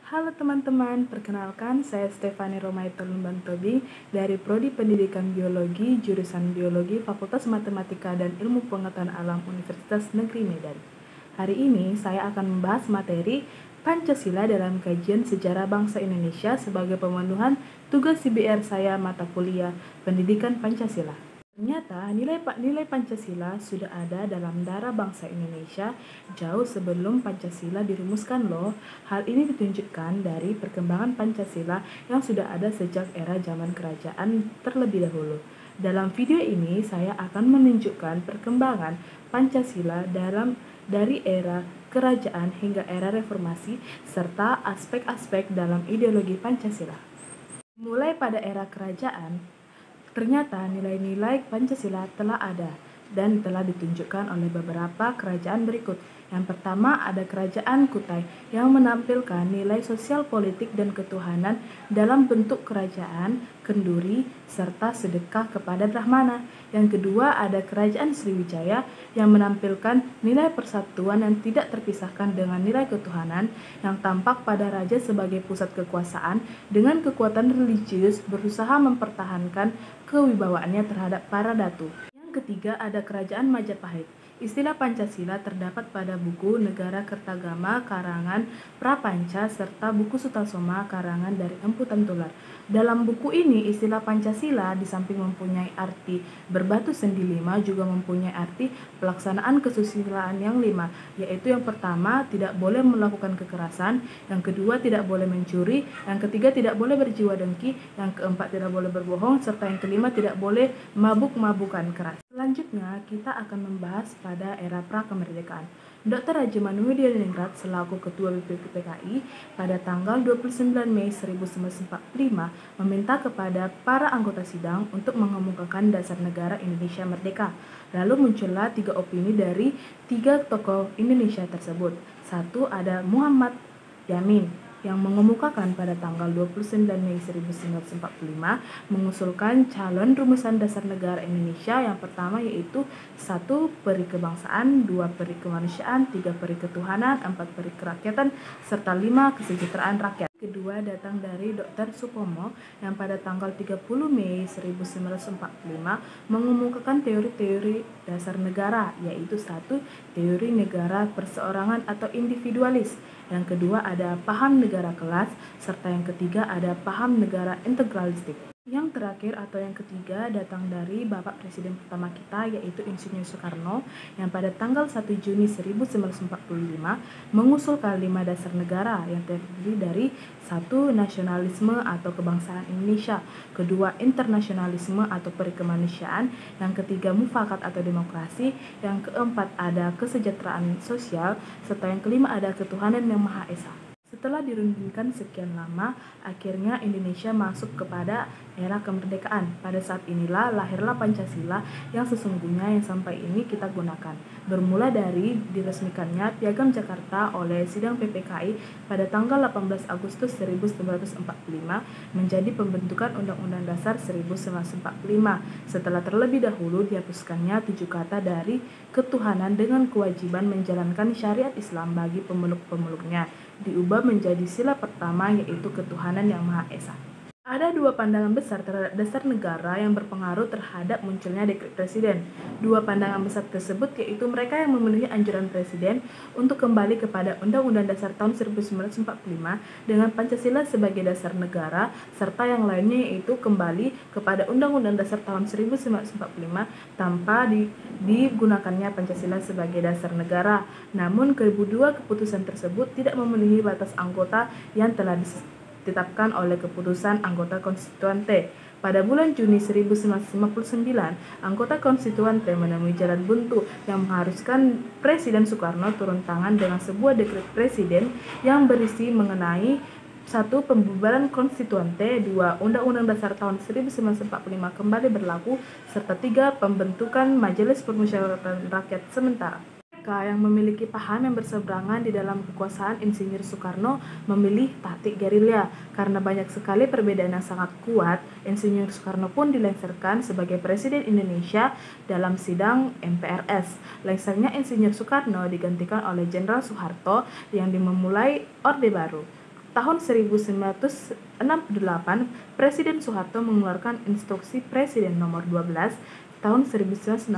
Halo teman-teman, perkenalkan saya Stefani Romaito Lumbantobi dari Prodi Pendidikan Biologi, jurusan Biologi, Fakultas Matematika dan Ilmu Pengetahuan Alam Universitas Negeri Medan. Hari ini saya akan membahas materi Pancasila dalam kajian sejarah bangsa Indonesia sebagai pemenuhan tugas CBR saya mata kuliah Pendidikan Pancasila. Ternyata nilai Pancasila sudah ada dalam darah bangsa Indonesia jauh sebelum Pancasila dirumuskan loh. Hal ini ditunjukkan dari perkembangan Pancasila yang sudah ada sejak era zaman kerajaan terlebih dahulu. Dalam video ini saya akan menunjukkan perkembangan Pancasila dari era kerajaan hingga era reformasi serta aspek-aspek dalam ideologi Pancasila. Mulai pada era kerajaan, ternyata nilai-nilai Pancasila telah ada dan telah ditunjukkan oleh beberapa kerajaan berikut. Yang pertama ada Kerajaan Kutai yang menampilkan nilai sosial politik dan ketuhanan dalam bentuk kerajaan, kenduri, serta sedekah kepada Brahmana. Yang kedua ada Kerajaan Sriwijaya yang menampilkan nilai persatuan yang tidak terpisahkan dengan nilai ketuhanan yang tampak pada raja sebagai pusat kekuasaan dengan kekuatan religius berusaha mempertahankan kewibawaannya terhadap para datu. Yang ketiga ada Kerajaan Majapahit. Istilah Pancasila terdapat pada buku Negara Kertagama karangan Prapanca serta buku Sutasoma karangan dari Empu Tantular. Dalam buku ini istilah Pancasila di samping mempunyai arti berbatu sendi 5 juga mempunyai arti pelaksanaan kesusilaan yang 5, yaitu yang pertama tidak boleh melakukan kekerasan, yang kedua tidak boleh mencuri, yang ketiga tidak boleh berjiwa dengki, yang keempat tidak boleh berbohong, serta yang kelima tidak boleh mabuk-mabukan keras. Selanjutnya kita akan membahas pada era prakemerdekaan. Dr. Haji Manudiningrat selaku Ketua BPPKI pada tanggal 29 Mei 1945 meminta kepada para anggota sidang untuk mengemukakan dasar negara Indonesia merdeka. Lalu muncullah 3 opini dari 3 tokoh Indonesia tersebut. Satu ada Muhammad Yamin yang mengemukakan pada tanggal 29 Mei 1945 mengusulkan calon rumusan dasar negara Indonesia yang pertama yaitu 1. Peri kebangsaan, 2. Peri kemanusiaan, 3. Peri ketuhanan, 4. Peri kerakyatan, serta 5. Kesejahteraan rakyat. Kedua datang dari Dr. Supomo yang pada tanggal 30 Mei 1945 mengemukakan teori-teori dasar negara yaitu 1. Teori negara perseorangan atau individualis, yang kedua ada paham negara kelas, serta yang ketiga ada paham negara integralistik. Yang terakhir atau yang ketiga datang dari Bapak Presiden pertama kita yaitu Insinyur Soekarno yang pada tanggal 1 Juni 1945 mengusulkan 5 dasar negara yang terdiri dari 1. Nasionalisme atau kebangsaan Indonesia, kedua internasionalisme atau perikemanusiaan, yang ketiga mufakat atau demokrasi, yang keempat ada kesejahteraan sosial, serta yang kelima ada ketuhanan yang Maha Esa. Setelah dirundingkan sekian lama, akhirnya Indonesia masuk kepada era kemerdekaan. Pada saat inilah lahirlah Pancasila yang sesungguhnya yang sampai ini kita gunakan. Bermula dari diresmikannya Piagam Jakarta oleh Sidang PPKI pada tanggal 18 Agustus 1945 menjadi pembentukan Undang-Undang Dasar 1945. Setelah terlebih dahulu dihapuskannya 7 kata dari ketuhanan dengan kewajiban menjalankan syariat Islam bagi pemeluk-pemeluknya, diubah menjadi sila pertama yaitu ketuhanan yang Maha Esa. Ada 2 pandangan besar terhadap dasar negara yang berpengaruh terhadap munculnya dekret presiden. 2 pandangan besar tersebut yaitu mereka yang memenuhi anjuran presiden untuk kembali kepada Undang-Undang Dasar tahun 1945 dengan Pancasila sebagai dasar negara, serta yang lainnya yaitu kembali kepada Undang-Undang Dasar tahun 1945 tanpa digunakannya Pancasila sebagai dasar negara. Namun kedua keputusan tersebut tidak memenuhi batas anggota yang telah ditetapkan oleh keputusan anggota konstituante. Pada bulan Juni 1959, anggota konstituante menemui jalan buntu yang mengharuskan Presiden Soekarno turun tangan dengan sebuah dekret presiden yang berisi mengenai 1. Pembubaran konstituante, 2. Undang-Undang Dasar tahun 1945 kembali berlaku, serta 3. Pembentukan Majelis Permusyawaratan Rakyat sementara. Mereka yang memiliki paham yang berseberangan di dalam kekuasaan Insinyur Soekarno memilih taktik gerilya. Karena banyak sekali perbedaan yang sangat kuat, Insinyur Soekarno pun dilengsarkan sebagai Presiden Indonesia dalam sidang MPRS. Lengsernya Insinyur Soekarno digantikan oleh Jenderal Soeharto yang memulai Orde Baru. tahun 1968, Presiden Soeharto mengeluarkan Instruksi Presiden Nomor 12 tahun 1968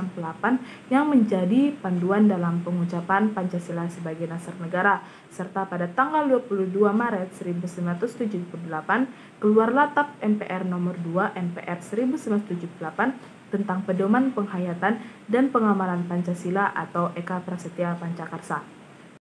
yang menjadi panduan dalam pengucapan Pancasila sebagai dasar negara, serta pada tanggal 22 Maret 1978 keluarlah TAP MPR Nomor 2 MPR 1978 tentang pedoman penghayatan dan pengamalan Pancasila atau Eka Prasetya Pancakarsa.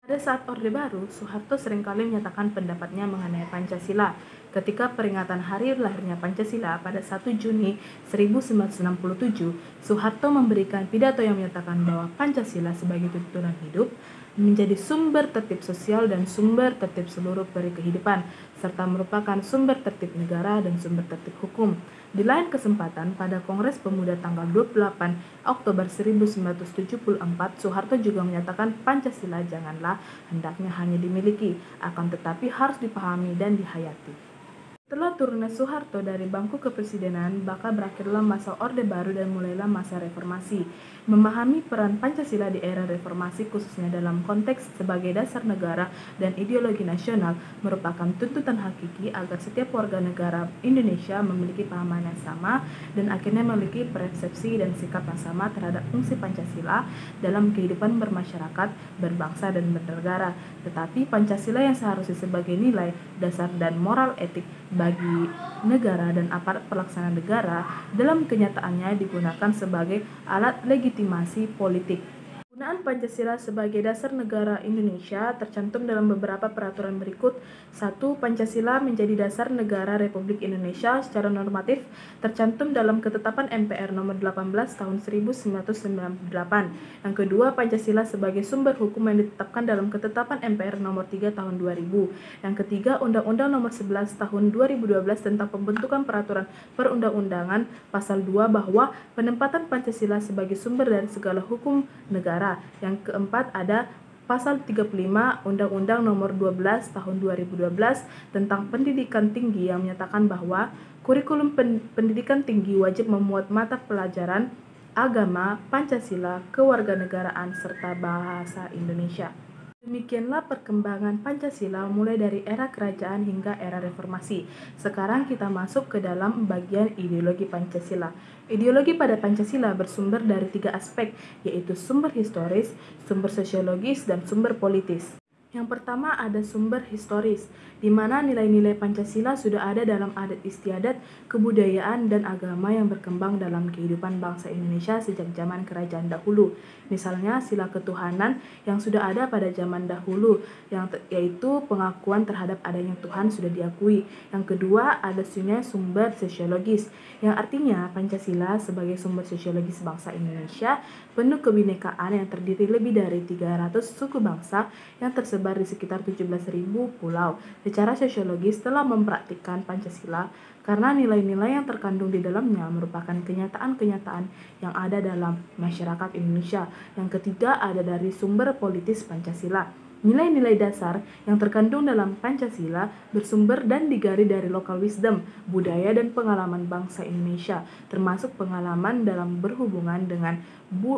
Pada saat Orde Baru, Soeharto seringkali menyatakan pendapatnya mengenai Pancasila. Ketika peringatan hari lahirnya Pancasila pada 1 Juni 1967, Soeharto memberikan pidato yang menyatakan bahwa Pancasila sebagai tuntunan hidup menjadi sumber tertib sosial dan sumber tertib seluruh peri kehidupan, serta merupakan sumber tertib negara dan sumber tertib hukum. Di lain kesempatan, pada Kongres Pemuda tanggal 28 Oktober 1974, Soeharto juga menyatakan Pancasila janganlah hendaknya hanya dimiliki, akan tetapi harus dipahami dan dihayati. Setelah turunnya Soeharto dari bangku kepresidenan, maka berakhirlah masa Orde Baru dan mulailah masa reformasi. Memahami peran Pancasila di era reformasi khususnya dalam konteks sebagai dasar negara dan ideologi nasional merupakan tuntutan hakiki agar setiap warga negara Indonesia memiliki pemahaman yang sama dan akhirnya memiliki persepsi dan sikap yang sama terhadap fungsi Pancasila dalam kehidupan bermasyarakat, berbangsa, dan bernegara. Tetapi Pancasila yang seharusnya sebagai nilai dasar dan moral etik bagi negara dan aparat pelaksana negara dalam kenyataannya digunakan sebagai alat legitimasi politik. Penggunaan Pancasila sebagai dasar negara Indonesia tercantum dalam beberapa peraturan berikut. 1. Pancasila menjadi dasar negara Republik Indonesia secara normatif tercantum dalam Ketetapan MPR Nomor 18 Tahun 1998. Yang kedua, Pancasila sebagai sumber hukum yang ditetapkan dalam Ketetapan MPR Nomor 3 Tahun 2000. Yang ketiga, Undang-Undang Nomor 11 Tahun 2012 tentang pembentukan peraturan perundang-undangan Pasal 2 bahwa penempatan Pancasila sebagai sumber dari segala hukum negara. Yang keempat ada Pasal 35 Undang-Undang Nomor 12 Tahun 2012 tentang pendidikan tinggi yang menyatakan bahwa kurikulum pendidikan tinggi wajib memuat mata pelajaran agama, Pancasila, kewarganegaraan, serta bahasa Indonesia. Demikianlah perkembangan Pancasila mulai dari era kerajaan hingga era reformasi. Sekarang kita masuk ke dalam bagian ideologi Pancasila. Ideologi pada Pancasila bersumber dari 3 aspek, yaitu sumber historis, sumber sosiologis, dan sumber politis. Yang pertama ada sumber historis, di mana nilai-nilai Pancasila sudah ada dalam adat istiadat, kebudayaan, dan agama yang berkembang dalam kehidupan bangsa Indonesia sejak zaman kerajaan dahulu. Misalnya sila ketuhanan yang sudah ada pada zaman dahulu, yaitu pengakuan terhadap adanya Tuhan sudah diakui. Yang kedua ada sumber sosiologis, yang artinya Pancasila sebagai sumber sosiologis bangsa Indonesia penuh kebinekaan yang terdiri lebih dari 300 suku bangsa yang tersebar di sekitar 17.000 pulau. Secara sosiologis telah mempraktikkan Pancasila karena nilai-nilai yang terkandung di dalamnya merupakan kenyataan-kenyataan yang ada dalam masyarakat Indonesia. Yang ketiga ada dari sumber politis Pancasila. Nilai-nilai dasar yang terkandung dalam Pancasila bersumber dan digali dari local wisdom, budaya dan pengalaman bangsa Indonesia, termasuk pengalaman dalam berhubungan dengan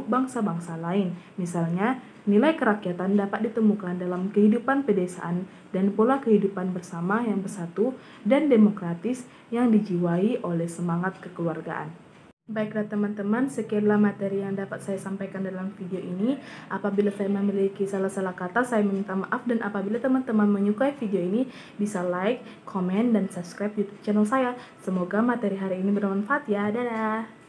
bangsa-bangsa lain. Misalnya, nilai kerakyatan dapat ditemukan dalam kehidupan pedesaan dan pola kehidupan bersama yang bersatu dan demokratis yang dijiwai oleh semangat kekeluargaan. Baiklah teman-teman, sekianlah materi yang dapat saya sampaikan dalam video ini. Apabila saya memiliki salah-salah kata, saya meminta maaf, dan apabila teman-teman menyukai video ini, bisa like, komen, dan subscribe YouTube channel saya. Semoga materi hari ini bermanfaat ya. Dadah!